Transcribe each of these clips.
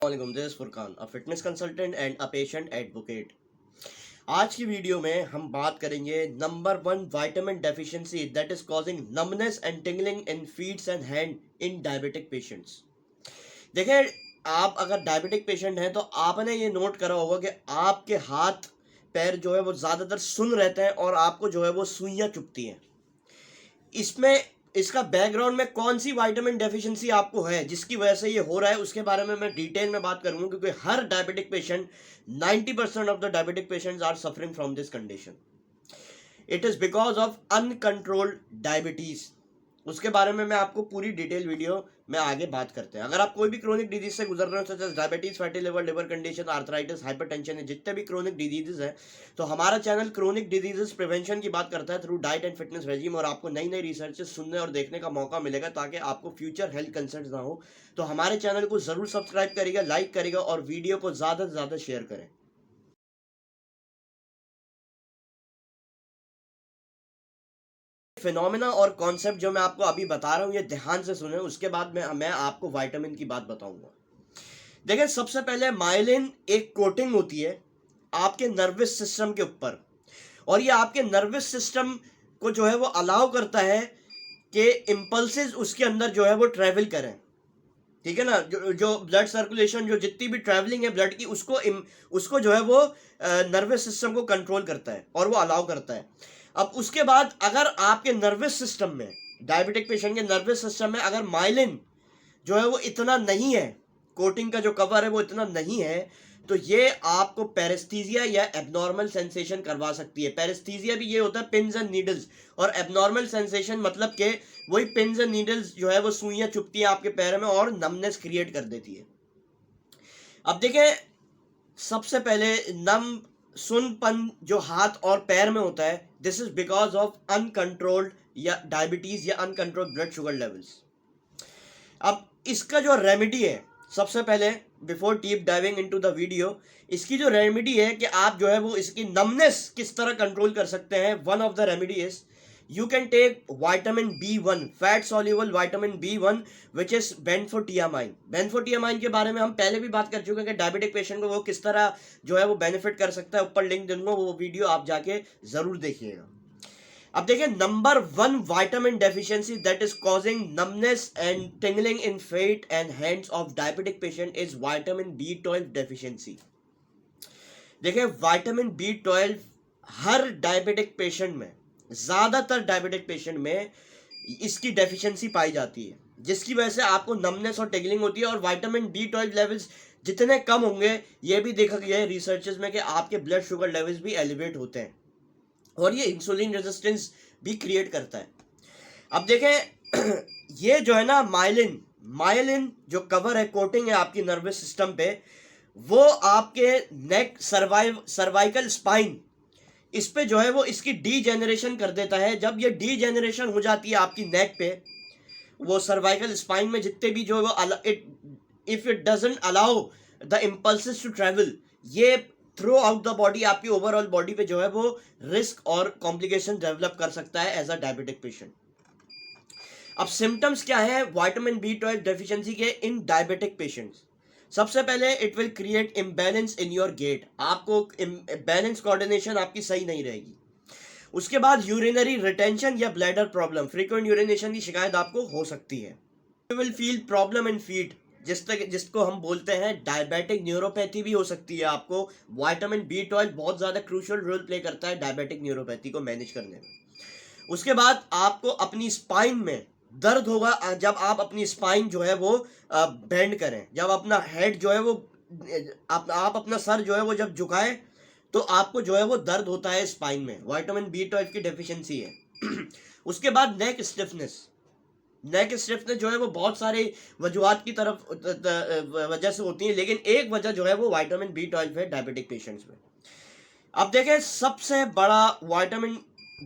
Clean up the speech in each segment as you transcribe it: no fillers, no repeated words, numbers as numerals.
वालेकुम, this is Furqan, a fitness consultant and a patient advocate. आज की वीडियो में हम बात करेंगे number one vitamin deficiency that is causing numbness and tingling in feats and hand in diabetic patients. देखिए, आप अगर डायबिटिक पेशेंट हैं तो आपने ये नोट करा होगा कि आपके हाथ पैर जो है वो ज़्यादातर सुन्न रहते हैं और आपको जो है वो सुइयाँ चुभती हैं। इसमें इसका बैकग्राउंड में कौन सी विटामिन डेफिशिएंसी आपको है जिसकी वजह से ये हो रहा है, उसके बारे में मैं डिटेल में बात करूंगा, क्योंकि हर diabetic patient 90% of the diabetic patients are suffering from this condition. It is because of uncontrolled diabetes. उसके बारे में मैं आपको पूरी डिटेल वीडियो में आगे बात करते हैं। अगर आप कोई भी क्रोनिक डिजीज से गुजर रहे हो, such diabetes, fatty liver, liver condition, arthritis, hypertension, जितने भी क्रोनिक डिजीजेज हैं, तो हमारा चैनल क्रोनिक डिजीजेस प्रिवेंशन की बात करता है through diet and fitness regime, और आपको नई नई रिसर्चेस सुनने और देखने का मौका मिलेगा ताकि आपको फ्यूचर हेल्थ कंसर्न ना हो। तो हमारे चैनल को जरूर सब्सक्राइब करेगा, लाइक करेगा और वीडियो को ज्यादा से ज्यादा शेयर करें। फिनोमेना और कॉन्सेप्ट जो मैं आपको अभी बता रहा हूँ, ये ध्यान से सुने, उसके बाद मैं आपको विटामिन की बात बताऊंगा। देखिए, सबसे पहले माइलिन एक कोटिंग होती है आपके नर्वस सिस्टम के ऊपर, और ये आपके नर्वस सिस्टम को जो है वो अलाउ करता है कि इम्पल्सेस उसके अंदर जो है वो ट्रेवल करें। ठीक है ना, जो ब्लड सर्कुलेशन, जो जितनी भी ट्रैवलिंग है ब्लड की, उसको जो है वो नर्वस सिस्टम को कंट्रोल करता है और वो अलाउ करता है। अब उसके बाद अगर आपके नर्वस सिस्टम में, डायबिटिक पेशेंट के नर्वस सिस्टम में अगर माइलिन जो है वो इतना नहीं है, कोटिंग का जो कवर है वो इतना नहीं है, तो ये आपको पेरेस्थीजिया या एबनॉर्मल सेंसेशन करवा सकती है। पेरेस्थीजिया भी ये होता है पिन्स एंड नीडल्स, और एबनॉर्मल सेंसेशन मतलब के वही पिन्स एंड नीडल्स जो है वो सुइयां चुभती हैं आपके पैर में और नमनेस क्रिएट कर देती है। अब देखें, सबसे पहले नम सुनपन जो हाथ और पैर में होता है, this is because of uncontrolled या डायबिटीज या अनकंट्रोल्ड ब्लड शुगर लेवल्स। अब इसका जो रेमेडी है, सबसे पहले before deep diving into the video, इसकी जो रेमेडी है कि आप जो है वो इसकी नमनेस किस तरह कंट्रोल कर सकते हैं, one of the remedy is you can take vitamin B1, fat soluble vitamin B1 which is benfotiamine. Benfotiamine के बारे में हम पहले भी बात कर चुके हैं कि डायबिटिक पेशेंट को वो किस तरह जो है वो बेनिफिट कर सकता है। ऊपर लिंक दूंगा, वो वीडियो आप जाके जरूर देखिएगा। अब देखिए, number one vitamin deficiency that is causing numbness and tingling in feet and hands of diabetic patient is vitamin B12 deficiency. देखिए, विटामिन B12 हर डायबिटिक पेशेंट में, ज्यादातर डायबिटिक पेशेंट में इसकी डेफिशिएंसी पाई जाती है, जिसकी वजह से आपको नमनेस और टिंगलिंग होती है। और विटामिन B12 लेवल्स जितने कम होंगे, ये भी देखा गया है रिसर्चेस में कि आपके ब्लड शुगर लेवल्स भी एलिवेट होते हैं और ये इंसुलिन रेजिस्टेंस भी क्रिएट करता है। अब देखें, ये जो है ना माइलिन, माइलिन जो कवर है, कोटिंग है आपकी नर्वस सिस्टम पे, वो आपके नेक, सर्वाइकल स्पाइन, इस पे जो है वो इसकी डीजेनरेशन कर देता है। जब ये डीजेनरेशन हो जाती है आपकी नेक पे, वो सर्वाइकल स्पाइन में जितने भी जो है वो if it doesn't allow the impulses to travel, ये थ्रू आउट द बॉडी, आपकी ओवरऑल बॉडी पे जो है वो रिस्क और कॉम्प्लिकेशन डेवलप कर सकता है एज अ डायबिटिक पेशेंट। अब सिम्टम्स क्या है विटामिन B12 डेफिशिएंसी के इन डायबिटिक पेशेंट्स? सबसे पहले it will create imbalance in your gait, आपको बैलेंस कोऑर्डिनेशन आपकी सही नहीं रहेगी। उसके बाद यूरिनरी रिटेंशन या ब्लैडर प्रॉब्लम, फ्रीक्वेंट यूरिनेशन की शिकायत आपको हो सकती है। You will feel problem in feet, जिसको हम बोलते हैं डायबिटिक न्यूरोपैथी भी हो सकती है आपको। विटामिन B12 बहुत ज़्यादा क्रूशियल रोल प्ले करता है डायबिटिक न्यूरोपैथी को मैनेज करने में। उसके बाद आपको अपनी स्पाइन में दर्द होगा जब आप अपनी स्पाइन जो है वो बेंड करें, जब अपना हेड जो है वो आप अपना सर जो है वो जब झुकाएं, तो आपको जो है वो दर्द होता है स्पाइन में, विटामिन B12 की डेफिशिएंसी है। उसके बाद नेक स्टिफनेस, नेक स्टिफनेस जो है वो बहुत सारे वजूहात की तरफ वजह से होती है, लेकिन एक वजह जो है वो विटामिन B12 है डायबिटिक पेशेंट्स में। अब देखें, सबसे बड़ा विटामिन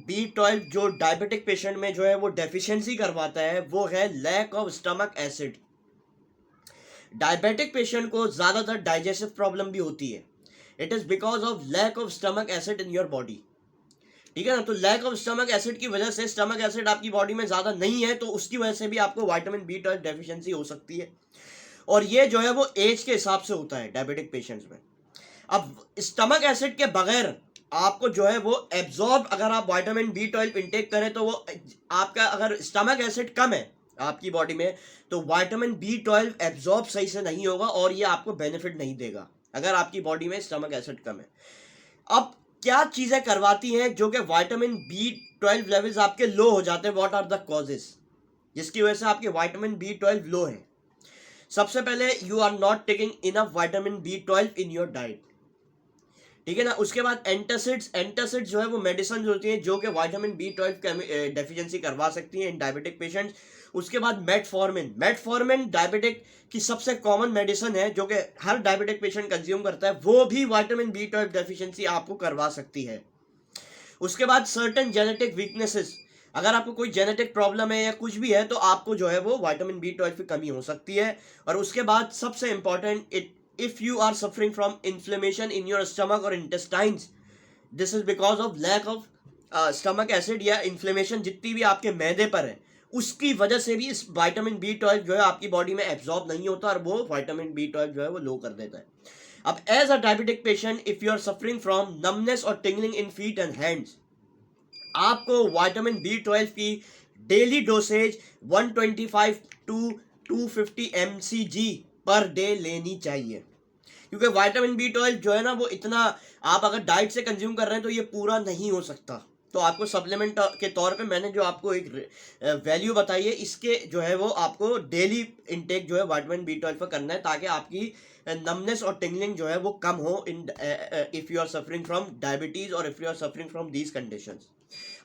B12 जो डायबिटिक पेशेंट में जो है वो डेफिशिएंसी करवाता है, वो है lack of stomach acid. Diabetic patient को ज्यादातर डाइजेस्टिव प्रॉब्लम भी होती है, it is because of lack of stomach acid in your body. ठीक है ना, तो लैक ऑफ स्टमक एसिड की वजह से, स्टमक एसिड आपकी बॉडी में ज्यादा नहीं है, तो उसकी वजह से भी आपको विटामिन B12 डेफिशिएंसी हो सकती है। और ये जो है वो एज के हिसाब से होता है डायबिटिक पेशेंट्स में। अब स्टमक एसिड के बगैर आपको जो है वो एब्जॉर्ब, अगर आप विटामिन B12 इंटेक करें तो वो आपका, अगर स्टमक एसिड कम है आपकी बॉडी में तो विटामिन B12 एब्जॉर्ब सही से नहीं होगा और ये आपको बेनिफिट नहीं देगा अगर आपकी बॉडी में स्टमक एसिड कम है। अब क्या चीजें करवाती हैं जो कि विटामिन B12 लेवल्स आपके लो हो जाते हैं, व्हाट आर द कॉजेस जिसकी वजह से आपके विटामिन B12 लो है? सबसे पहले you are not taking enough vitamin B12 in your diet, ठीक है ना। उसके बाद एंटासिड्स जो है वो मेडिसिन होती है जो कि विटामिन B12 डेफिशिएंसी करवा सकती हैं इन डायबिटिक पेशेंट्स। उसके बाद मेटफॉर्मिन डायबिटिक की सबसे कॉमन मेडिसिन है जो कि हर डायबिटिक पेशेंट कंज्यूम करता है, वो भी विटामिन B12 डेफिशिएंसी आपको करवा सकती है। उसके बाद सर्टेन जेनेटिक वीकनेसेस, अगर आपको कोई जेनेटिक प्रॉब्लम है या कुछ भी है तो आपको जो है वो विटामिन B12 की कमी हो सकती है। और उसके बाद सबसे important, if you are suffering from inflammation in your stomach or intestines, this is because of lack of stomach acid या inflammation जितनी भी आपके मैदे पर है उसकी वजह से भी इस विटामिन B12 जो है आपकी बॉडी में एब्जॉर्ब नहीं होता और वो विटामिन B12 जो है वो लो कर देता है। अब as a diabetic patient if you are suffering from numbness और tingling in feet and hands, आपको विटामिन B12 की daily dosage 125 to 250 mcg per day लेनी चाहिए, क्योंकि विटामिन B12 जो है ना वो इतना, आप अगर डाइट से कंज्यूम कर रहे हैं तो ये पूरा नहीं हो सकता। तो आपको सप्लीमेंट के तौर पे मैंने जो आपको एक वैल्यू बताई है इसके जो है वो आपको डेली इनटेक जो है विटामिन B12 पर करना है ताकि आपकी नमनेस और टिंगलिंग जो है वो कम हो इन if you are suffering from diabetes और if you are suffering from these conditions.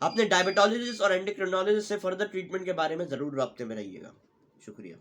अपने डायबिटोलॉजिस्ट और एंडोक्रिनोलॉजिस्ट से फर्दर ट्रीटमेंट के बारे में ज़रूर राब्ते में रहिएगा। शुक्रिया।